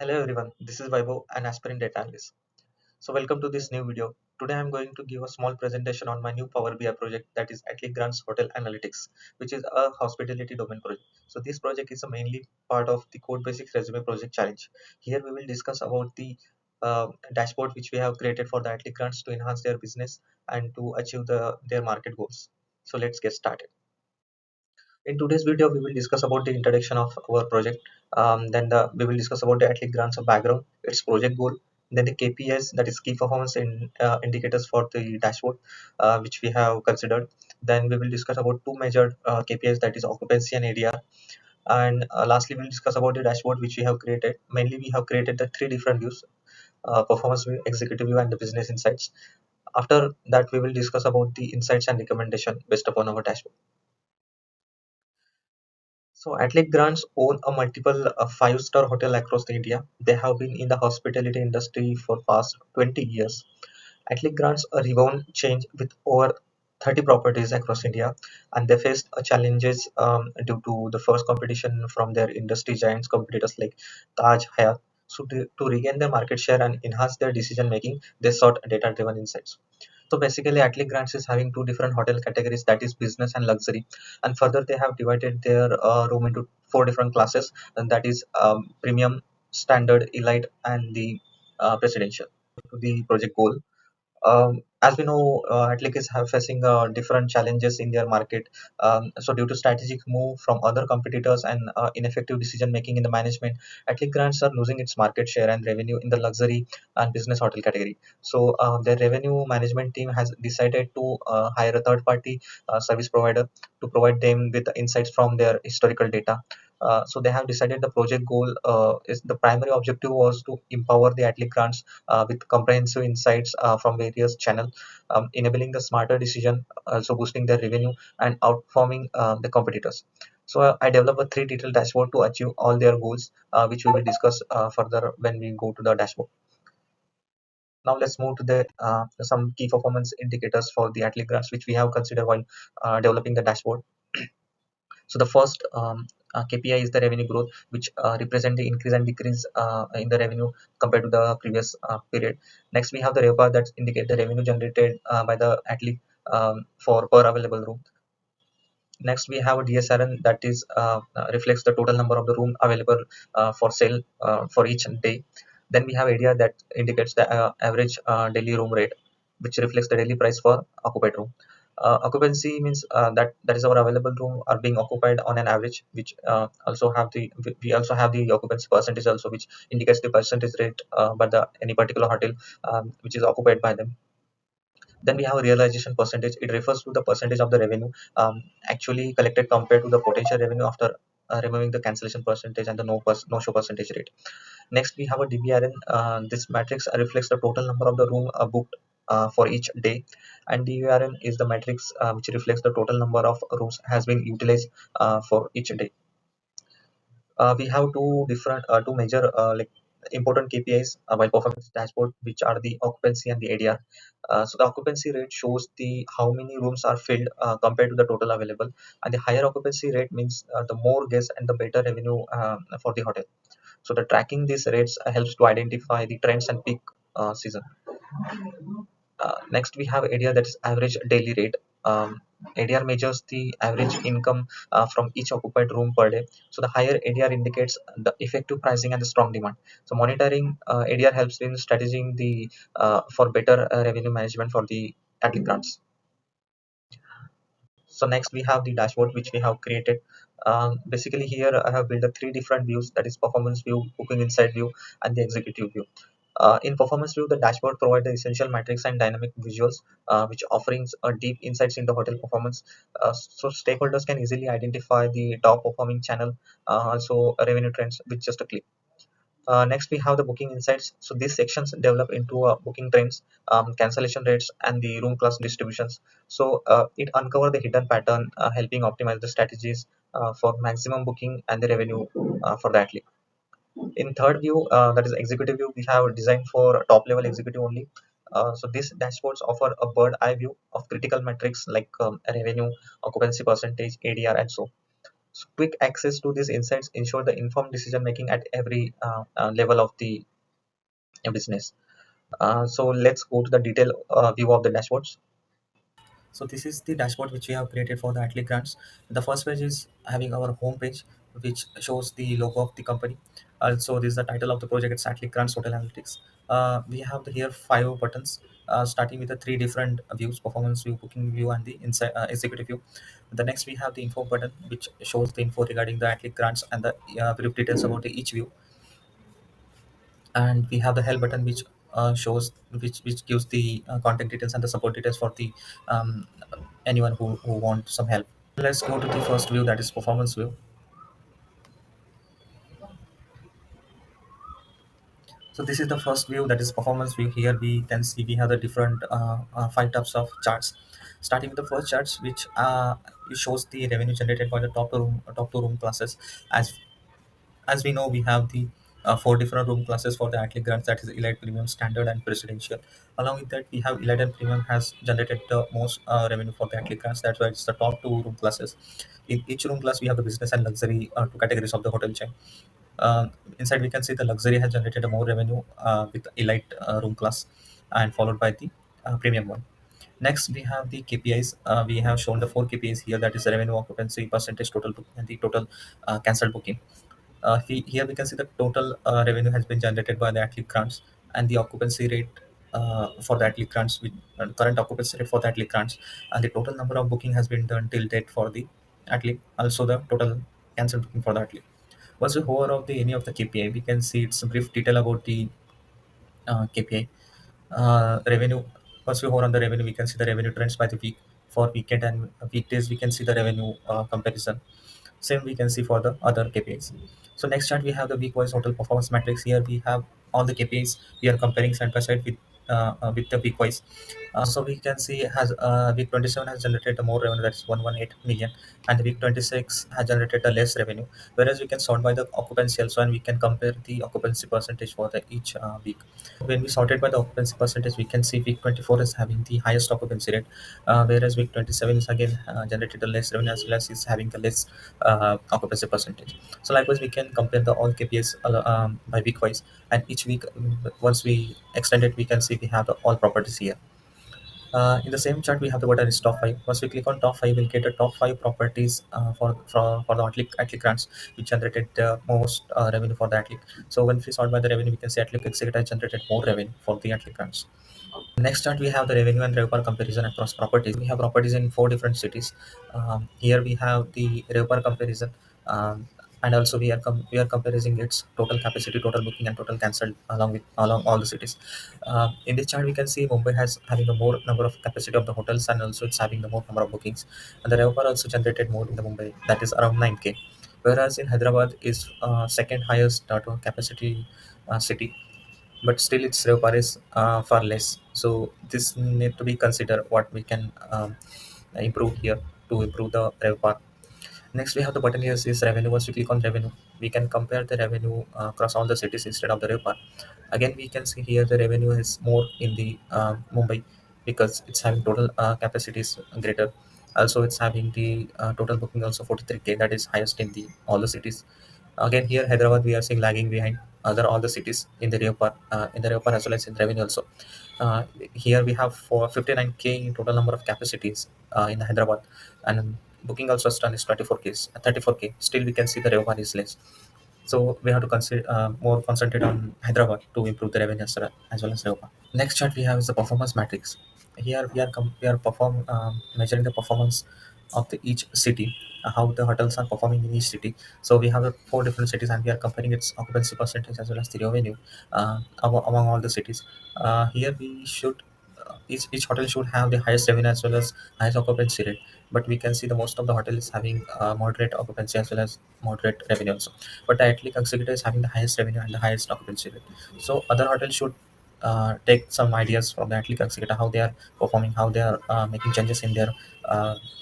Hello everyone, this is Vaibhav, an aspiring data analyst. So welcome to this new video. Today I am going to give a small presentation on my new Power BI project, that is AtliQ Grands Hotel Analytics, which is a hospitality domain project. So this project is a mainly part of the 𝗾𝙗𝗀𝗃 resume project challenge. Here we will discuss about the dashboard which we have created for the AtliQ Grands to enhance their business and to achieve their market goals. So let's get started. In today's video, we will discuss about the introduction of our project. We will discuss about the AtliQ Grants background, its project goal, then the KPIs, that is key performance indicators for the dashboard, which we have considered. Then we will discuss about two major KPIs, that is occupancy and ADR. And lastly, we will discuss about the dashboard which we have created. Mainly, we have created the three different views: performance view, executive view, and the business insights. After that, we will discuss about the insights and recommendation based upon our dashboard. So AtliQ Grants own a multiple five-star hotel across the India. They have been in the hospitality industry for past 20 years. AtliQ Grants a renowned chain with over 30 properties across India, and they faced challenges due to the first competition from their industry giants competitors like Taj, Hyatt. So to regain their market share and enhance their decision making, they sought data-driven insights. So basically, AtliQ Grants is having two different hotel categories, that is business and luxury. And further, they have divided their room into four different classes, and that is premium, standard, elite, and the presidential. To the project goal, as we know, AtliQ is facing different challenges in their market. So, due to strategic move from other competitors and ineffective decision making in the management, AtliQ Grants are losing its market share and revenue in the luxury and business hotel category. So, their revenue management team has decided to hire a third party service provider to provide them with insights from their historical data. So they have decided the project goal is the primary objective was to empower the AtliQ Grants with comprehensive insights from various channels, enabling the smarter decision, also boosting their revenue and outperforming the competitors. So I developed a three detailed dashboard to achieve all their goals, which we will discuss further when we go to the dashboard. Now let's move to the some key performance indicators for the AtliQ Grants, which we have considered while developing the dashboard. So the first KPI is the revenue growth, which represent the increase and decrease in the revenue compared to the previous period. Next, we have the RevPAR that indicate the revenue generated by the AtliQ for per available room. Next, we have a DSRN that is reflects the total number of the room available for sale for each day. Then we have area that indicates the average daily room rate, which reflects the daily price for occupied room. Occupancy means that is our available room are being occupied on an average, which also have the we also have the occupancy percentage also, which indicates the percentage rate by the any particular hotel which is occupied by them. Then we have a realization percentage. It refers to the percentage of the revenue actually collected compared to the potential revenue after removing the cancellation percentage and the no show percentage rate. Next, we have a DBRN. This matrix reflects the total number of the room booked for each day, and DBRN is the matrix which reflects the total number of rooms has been utilized for each day. We have two major like important KPIs while performance dashboard, which are the occupancy and the ADR. So the occupancy rate shows the how many rooms are filled compared to the total available, and the higher occupancy rate means the more guests and the better revenue for the hotel. So the tracking these rates helps to identify the trends and peak season. Next, we have ADR, that is average daily rate. ADR measures the average income from each occupied room per day. So the higher ADR indicates the effective pricing and the strong demand. So monitoring ADR helps in strategizing the for better revenue management for the AtliQ Grants. So next, we have the dashboard which we have created. Basically, here I have built the three different views, that is performance view, booking insight view, and the executive view. In performance view, the dashboard provides the essential metrics and dynamic visuals, which offerings deep insights into hotel performance. So stakeholders can easily identify the top performing channel, also revenue trends with just a click. Next, we have the booking insights. So these sections develop into booking trends, cancellation rates, and the room class distributions. So it uncover the hidden pattern, helping optimize the strategies for maximum booking and the revenue for the AtliQ. In third view, that is executive view, we have designed for top level executive only. So these dashboards offer a bird eye view of critical metrics like revenue, occupancy percentage, ADR, and so. So quick access to these insights ensure the informed decision making at every level of the business. So let's go to the detailed view of the dashboards. So this is the dashboard which we have created for the AtliQ Grands. The first page is having our home page, which shows the logo of the company. Also, this is the title of the project. It's AtliQ Grands Hotel Analytics. We have here 5 buttons, starting with the 3 different views: performance view, booking view, and the inside executive view. The next we have the info button, which shows the info regarding the AtliQ Grands and the brief details about each view. And we have the help button, which shows which gives the contact details and the support details for the um, anyone who wants some help. Let's go to the first view, that is performance view. So this is the first view, that is performance view. Here we can see we have the different 5 types of charts, starting with the first charts, which it shows the revenue generated by the top two room classes. As we know, we have the 4 different room classes for the AtliQ Grands, that is Elite, Premium, Standard, and Presidential. Along with that, we have Elite and Premium has generated the most revenue for the AtliQ Grands. That's why it's the top 2 room classes. In each room class, we have the business and luxury 2 categories of the hotel chain. Uh, Inside, we can see the luxury has generated a more revenue with Elite room class, and followed by the premium one. Next, we have the KPIs. We have shown the 4 KPIs here, that is the revenue, occupancy percentage, total book, and the total cancelled booking. Here we can see the total revenue has been generated by the AtliQ Grands, and the occupancy rate for the AtliQ Grands, with current occupancy rate for the AtliQ Grands, and the total number of booking has been done till date for the AtliQ. Also, the total cancelled booking for the AtliQ. Once we hover of the any of the KPI, we can see it's a brief detail about the KPI. Revenue. Once we hover on the revenue, we can see the revenue trends by the week. For weekend and weekdays, we can see the revenue comparison. Same we can see for the other KPIs. So next chart, we have the week-wise hotel performance matrix. Here we have all the KPIs. We are comparing side by side with the week-wise. So we can see has week 27 has generated a more revenue, that's 118 million, and the week 26 has generated a less revenue. Whereas we can sort by the occupancy also, and we can compare the occupancy percentage for the each week. When we sorted by the occupancy percentage, we can see week 24 is having the highest occupancy rate, whereas week 27 is again generated a less revenue, as well as is having the less occupancy percentage. So likewise, we can compare the all KPIs by week wise, and each week, once we extend it, we can see we have the all properties here. In the same chart, we have the button is top 5. Once we click on top 5, we'll get the top 5 properties for the AtliQ Grands, which generated the most revenue for the AtliQ. So when we sort by the revenue, we can see AtliQ Executive has generated more revenue for the AtliQ Grands. Next chart, we have the revenue and RevPAR comparison across properties. We have properties in 4 different cities. Here we have the RevPAR comparison, and also we are comparing its total capacity, total booking, and total cancelled along all the cities. In this chart, we can see Mumbai has having the more number of capacity of the hotels, and also it's having the more number of bookings. And the RevPAR also generated more in the Mumbai, that is around 9K, whereas in Hyderabad is second highest total capacity city, but still its RevPAR is far less. So this need to be considered what we can improve here to improve the RevPAR. Next, we have the button here is revenue. Once we click on revenue, we can compare the revenue across all the cities instead of the RevPAR. Again, we can see here the revenue is more in the Mumbai, because it's having total capacities greater. Also, it's having the total booking also 43K, that is highest in the all the cities. Again, here Hyderabad we are seeing lagging behind other all the cities in the RevPAR as well as in revenue also. Uh, Here we have for 59K in total number of capacities in Hyderabad, and booking also done is 34K. Still, we can see the RevPAR is less. So we have to consider more concentrate on Hyderabad to improve the revenue as well as RevPAR. Next chart we have is the performance matrix. Here we are measuring the performance of the each city, how the hotels are performing in each city. So we have 4 different cities, and we are comparing its occupancy percentage as well as the revenue among all the cities. Here we should each hotel should have the highest revenue as well as highest occupancy rate, but we can see the most of the hotel is having moderate occupancy as well as moderate revenue also. But the AtliQ Executive is having the highest revenue and the highest occupancy rate. So other hotels should take some ideas from the AtliQ Executive, how they are performing, how they are making changes in their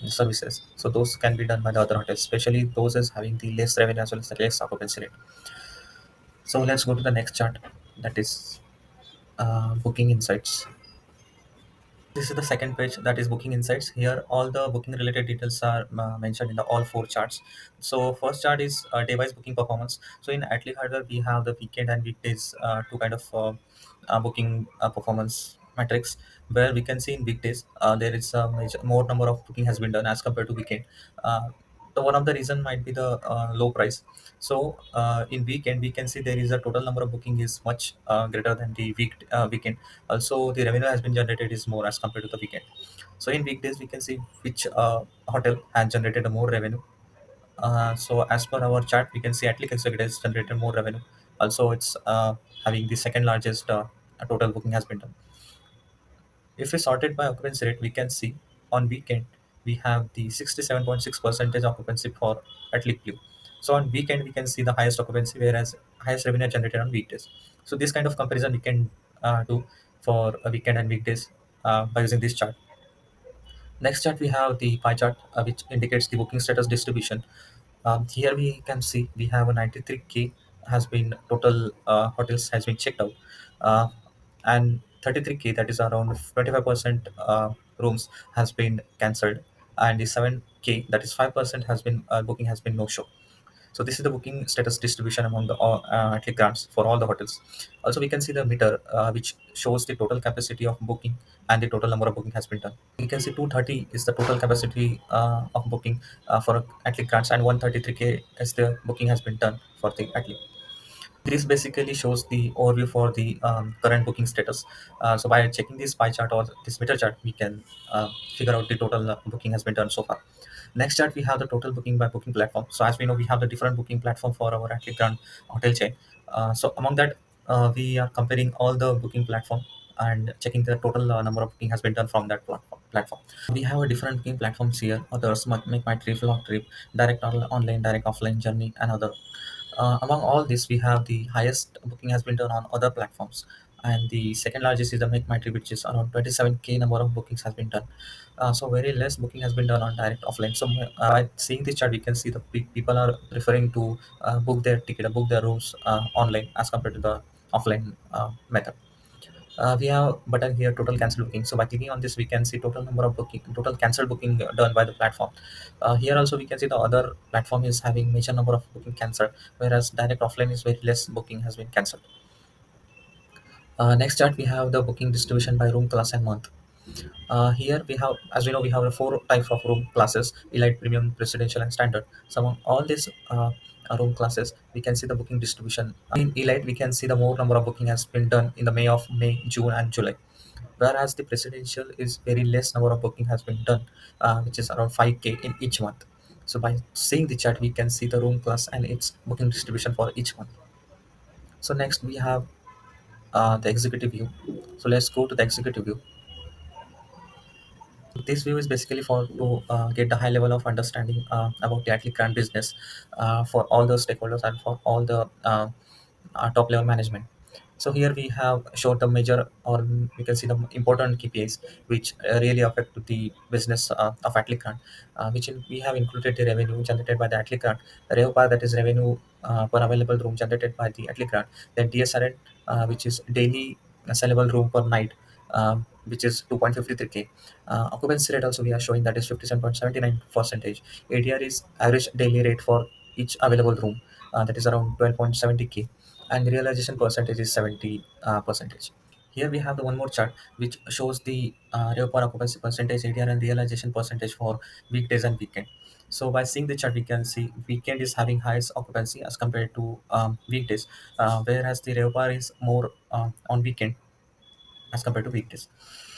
services. So those can be done by the other hotels, especially those as having the less revenue as well as the less occupancy rate. So let's go to the next chart, that is booking insights. This is the second page, that is booking insights. Here all the booking related details are mentioned in the all four charts. So first chart is day wise booking performance. So in AtliQ Hardware we have the weekend and weekdays two kind of booking performance metrics, where we can see in weekdays there is a more number of booking has been done as compared to weekend. uh, the one of the reason might be the low price. So in weekend we can see there is a total number of booking is much greater than the weekend. Also the revenue has been generated is more as compared to the weekend. So in weekdays we can see which hotel has generated a more revenue. So as per our chart we can see AtliQ Executive has generated more revenue. Also it's having the second largest total booking has been done. If we sort it by occupancy rate, we can see on weekend we have the 67.6 percentage occupancy for AtliQ. So on weekend we can see the highest occupancy, whereas highest revenue generated on weekdays. So this kind of comparison we can do for a weekend and weekdays by using this chart. Next chart we have the pie chart, which indicates the booking status distribution. Here we can see we have a 93k has been total hotels has been checked out, uh, and 33k, that is around 25% rooms has been cancelled, and the 7k, that is 5% has been booking has been no show. So this is the booking status distribution among the AtliQ Grands for all the hotels. Also, we can see the meter which shows the total capacity of booking and the total number of booking has been done. You can see 230 is the total capacity of booking for AtliQ Grands, and 133k is the booking has been done for the AtliQ. This basically shows the overview for the current booking status. So by checking this pie chart or this meter chart, we can figure out the total booking has been done so far. Next chart, we have the total booking by booking platform. So as we know, we have the different booking platform for our AtliQ Grand hotel chain. So among that, we are comparing all the booking platform and checking the total number of booking has been done from that platform. We have a different booking platforms here. Others might make my trip, log trip, direct online, direct offline journey, and other. Among all this, we have the highest booking has been done on other platforms, and the second largest is the Make My Trip, which is around 27k number of bookings has been done. So very less booking has been done on direct offline. So by seeing this chart, we can see the people are preferring to book their ticket, book their rooms online as compared to the offline method. We have button here total cancel booking. So by clicking on this, we can see total number of booking, total cancelled booking done by the platform. Here also we can see the other platform is having major number of booking cancelled, whereas direct offline is very less booking has been cancelled. Next chart, we have the booking distribution by room class and month. Here we have, as we know, we have the four types of room classes: elite, premium, presidential, and standard. So among all these room classes, we can see the booking distribution. In elite, we can see the more number of booking has been done in the May, June, and July. Whereas the presidential is very less number of booking has been done, which is around 5k in each month. So by seeing the chart, we can see the room class and its booking distribution for each month. So next we have the executive view. So let's go to the executive view. This view is basically for to get the high level of understanding about the AtliQ Grand business for all the stakeholders and for all the top level management. So here we have showed the major, or we can see the important KPIs which really affect the business of AtliQ Grand, we have included the revenue generated by the AtliQ Grand, RevPAR, that is revenue per available room generated by the AtliQ Grand, then DSRN, which is daily sellable room per night, which is 2.53k. Occupancy rate also we are showing, that is 57.79 percentage. ADR is average daily rate for each available room, that is around 12.70k, and the realization percentage is 70 percentage. Here we have the one more chart which shows the RevPAR occupancy percentage, ADR, and realization percentage for weekdays and weekend. So by seeing the chart, we can see weekend is having highest occupancy as compared to weekdays, whereas the RevPAR is more on weekend as compared to weekdays.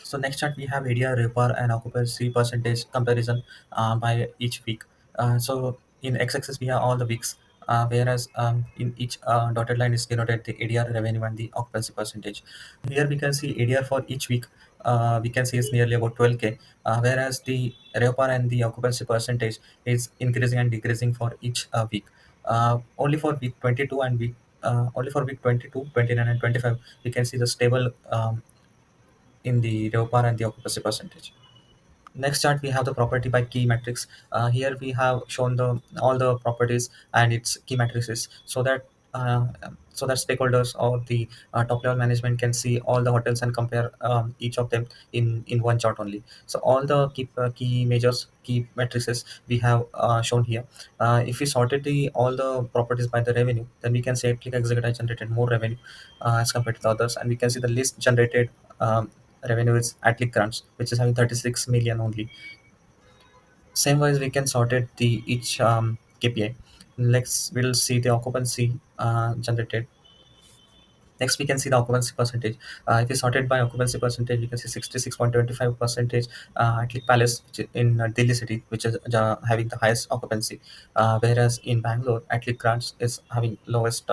So next chart, we have area, RevPAR, and occupancy percentage comparison by each week. So in x-axis we have all the weeks, whereas in each dotted line is denoted the ADR, revenue, and the occupancy percentage. Here we can see ADR for each week. We can see it's nearly about 12k, whereas the RevPAR and the occupancy percentage is increasing and decreasing for each week. Only for week 22 and week only for week 22, 29, and 25, we can see the stable in the RevPAR and the occupancy percentage. Next chart, we have the property by key metrics. Here we have shown the all the properties and its key matrices, so that so that stakeholders or the top level management can see all the hotels and compare each of them in one chart only. So all the key measures, key matrices we have shown here. If we sorted all the properties by the revenue, then we can say AtliQ Executive generated more revenue as compared to the others, and we can see the least generated revenue is AtliQ Grands, which is having 36 million only. Same wise, we can sort it the each KPI. Next, we'll see the occupancy generated. Next, we can see the occupancy percentage. If we sort it by occupancy percentage, we can see 66.25 percentage at Lake Palace, which is in Delhi city, which is having the highest occupancy, whereas in Bangalore, at Lake Grands is having lowest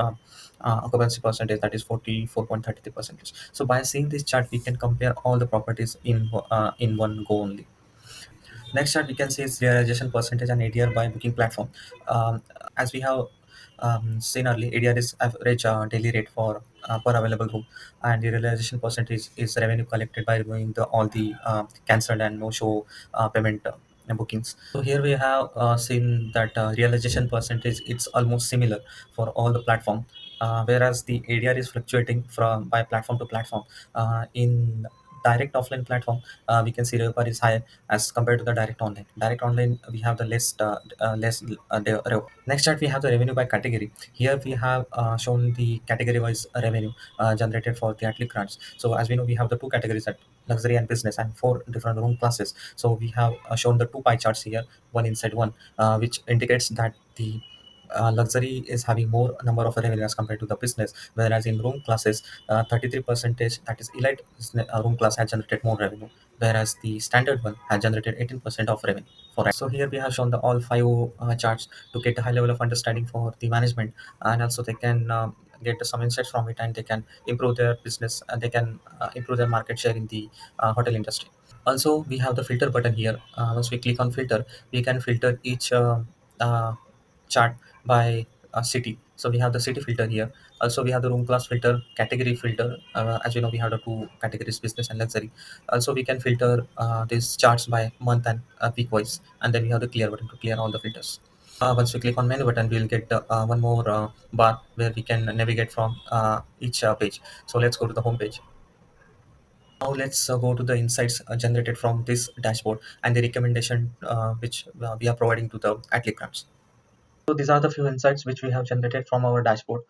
occupancy percentage, that is 44.33 percentage. So by seeing this chart, we can compare all the properties in one go only. Next chart we can see is realization percentage and ADR by booking platform. As we have seen earlier, ADR is average daily rate for per available room, and the realization percentage is revenue collected by removing all the cancelled and no show payment bookings. So here we have seen that realization percentage, it's almost similar for all the platform, whereas the ADR is fluctuating from by platform to platform. In direct offline platform, we can see RevPAR is higher as compared to the direct online. Direct online, we have the less Next chart, we have the revenue by category. Here we have shown the category wise revenue generated for the AtliQ Grands. So as we know, we have the two categories, at luxury and business, and four different room classes. So we have shown the two pie charts here, one inside one, which indicates that the luxury is having more number of revenue as compared to the business, whereas in room classes, 33 percentage, that is elite room class, has generated more revenue, whereas the standard one has generated 18% of revenue. So here we have shown the all five charts to get a high level of understanding for the management, and also they can get some insights from it, and they can improve their business, and they can improve their market share in the hotel industry. Also, we have the filter button here. Once we click on filter, we can filter each uh, chart by city. So we have the city filter here. Also, we have the room class filter, category filter. As you know, we have the two categories, business and luxury. Also, we can filter these charts by month and week wise, and then we have the clear button to clear all the filters. Once we click on menu button, we'll get one more bar where we can navigate from each page. So let's go to the home page. Now let's go to the insights generated from this dashboard and the recommendation which we are providing to the AtliQ Grands. So these are the few insights which we have generated from our dashboard,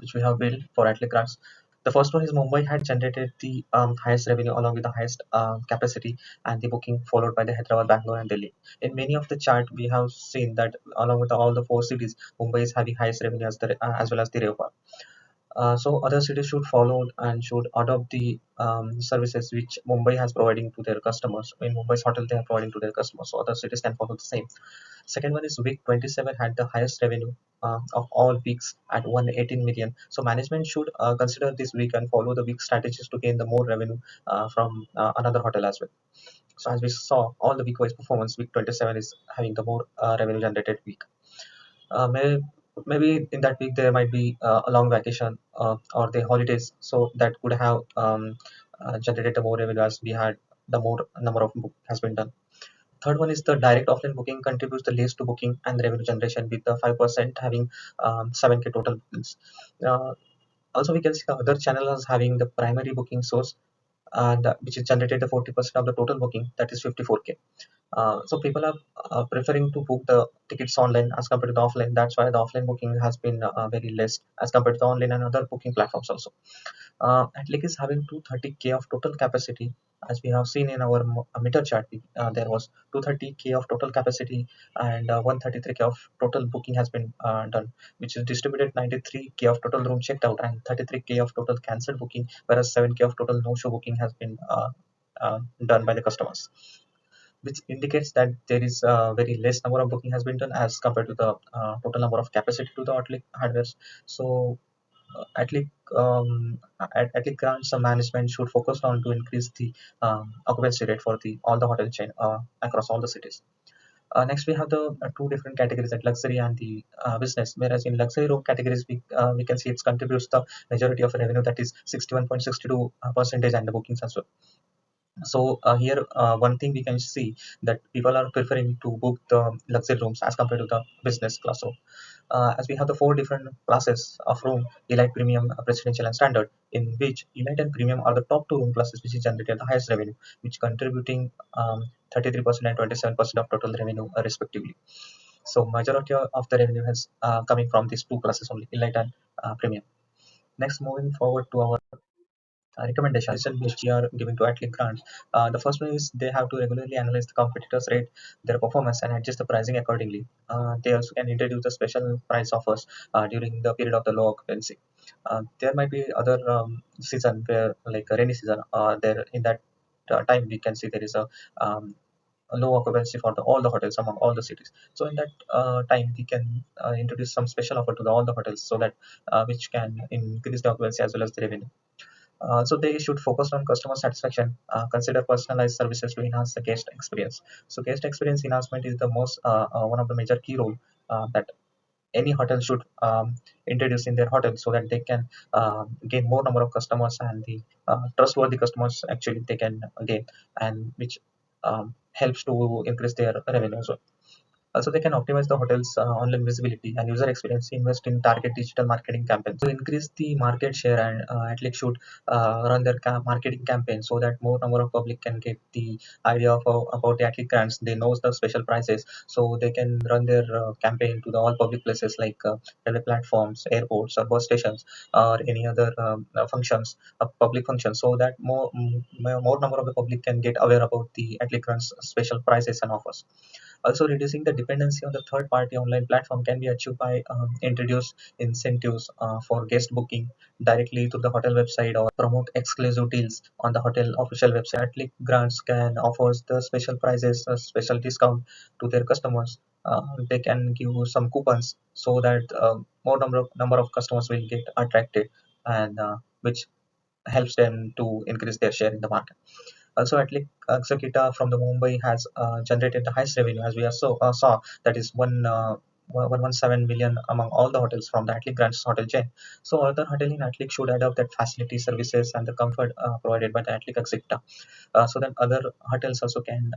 which we have built for AtliQ Grands. The first one is Mumbai had generated the highest revenue along with the highest capacity and the booking, followed by the Hyderabad, Bangalore, and Delhi. In many of the chart, we have seen that along with all the four cities, Mumbai is having highest revenue as well as the RevPAR. So other cities should follow and should adopt the services which Mumbai has providing to their customers. In Mumbai's hotel, they are providing to their customers, so other cities can follow the same. Second one is week 27 had the highest revenue of all weeks at 118 million. So management should consider this week and follow the week strategies to gain the more revenue from another hotel as well. So as we saw, all the week wise performance, week 27 is having the more revenue generated week. Maybe in that week there might be a long vacation or the holidays, so that could have generated the more revenue as we had the more number of book has been done. Third one is the direct offline booking contributes the least to booking and revenue generation, with the 5% having 7K total bookings. Also, we can see the other channels having the primary booking source, and which is generated the 40% of the total booking, that is 54K. So people are preferring to book the tickets online as compared to the offline. That's why the offline booking has been very less as compared to the online and other booking platforms also. AtliQ is having 230K of total capacity. As we have seen in our meter chart, there was 230K of total capacity, and 133K of total booking has been done, which is distributed 93K of total room checked out and 33K of total cancelled booking, whereas 7K of total no-show booking has been done by the customers, which indicates that there is a very less number of booking has been done as compared to the total number of capacity to the AtliQ hardware. So AtliQ Grands management should focus on to increase the occupancy rate for all the hotel chain across all the cities. Next, we have the two different categories, at luxury and the business. Whereas in luxury room categories, we can see it contributes the majority of revenue, that is 61.62 percentage, and the bookings as well. So here one thing we can see that people are preferring to book the luxury rooms as compared to the business class room. as we have the four different classes of room: elite, premium, presidential, and standard. In which elite and premium are the top two room classes which generated the highest revenue, which contributing 33% and 27% of total revenue respectively. So majority of the revenue has coming from these two classes only, elite and premium. Next, moving forward to our recommendations which we are giving to AtliQ Grands. The first one is they have to regularly analyze the competitors' rate, their performance, and adjust the pricing accordingly. They also can introduce the special price offers during the period of the low occupancy. There might be other season where, like a rainy season, there in that time we can see there is a low occupancy for all the hotels among all the cities. So in that time we can introduce some special offer to all the hotels, so that which can increase the occupancy as well as the revenue. So they should focus on customer satisfaction, consider personalized services to enhance the guest experience. So guest experience enhancement is the most one of the major key role that any hotel should introduce in their hotel, so that they can gain more number of customers, and the trustworthy customers actually they can gain, and which helps to increase their revenue as well. Also, they can optimize the hotel's online visibility and user experience, invest in target digital marketing campaigns to increase the market share, and AtliQ should run their marketing campaign, so that more number of public can get the idea of about the AtliQ Grands. They know the special prices, so they can run their campaign to the all public places like railway platforms, airports, or bus stations, or any other functions, public functions, so that more number of the public can get aware about the AtliQ Grands special prices and offers. Also, reducing the dependency on the third-party online platform can be achieved by introduce incentives for guest booking directly to the hotel website, or promote exclusive deals on the hotel official website. AtliQ Grants can offers the special prices, a special discount to their customers. They can give some coupons, so that more number of customers will get attracted, and which helps them to increase their share in the market. Also, AtliQ Grands from the Mumbai has generated the highest revenue, as we also saw, that is 117 million among all the hotels from the AtliQ Grands hotel chain. So other hotel in AtliQ should adopt that facility, services, and the comfort provided by the AtliQ Grands, so that other hotels also can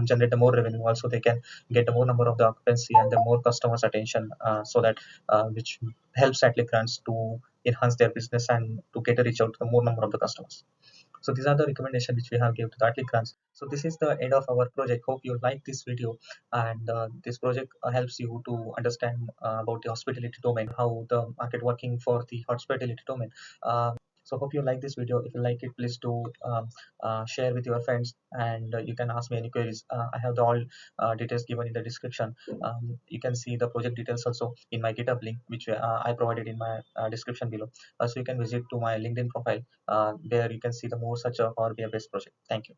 generate the more revenue. Also, they can get the more number of the occupancy and the more customers attention, so that which helps AtliQ Grands to enhance their business and to get a reach out to the more number of the customers. So these are the recommendations which we have given to the AtliQ Grants. So this is the end of our project. Hope you like this video, and this project helps you to understand about the hospitality domain, how the market working for the hospitality domain. So hope you like this video. If you like it, please do share with your friends, and you can ask me any queries. I have the all details given in the description. You can see the project details also in my GitHub link, which I provided in my description below. So you can visit to my LinkedIn profile. There you can see the more such of our BI-based project. Thank you.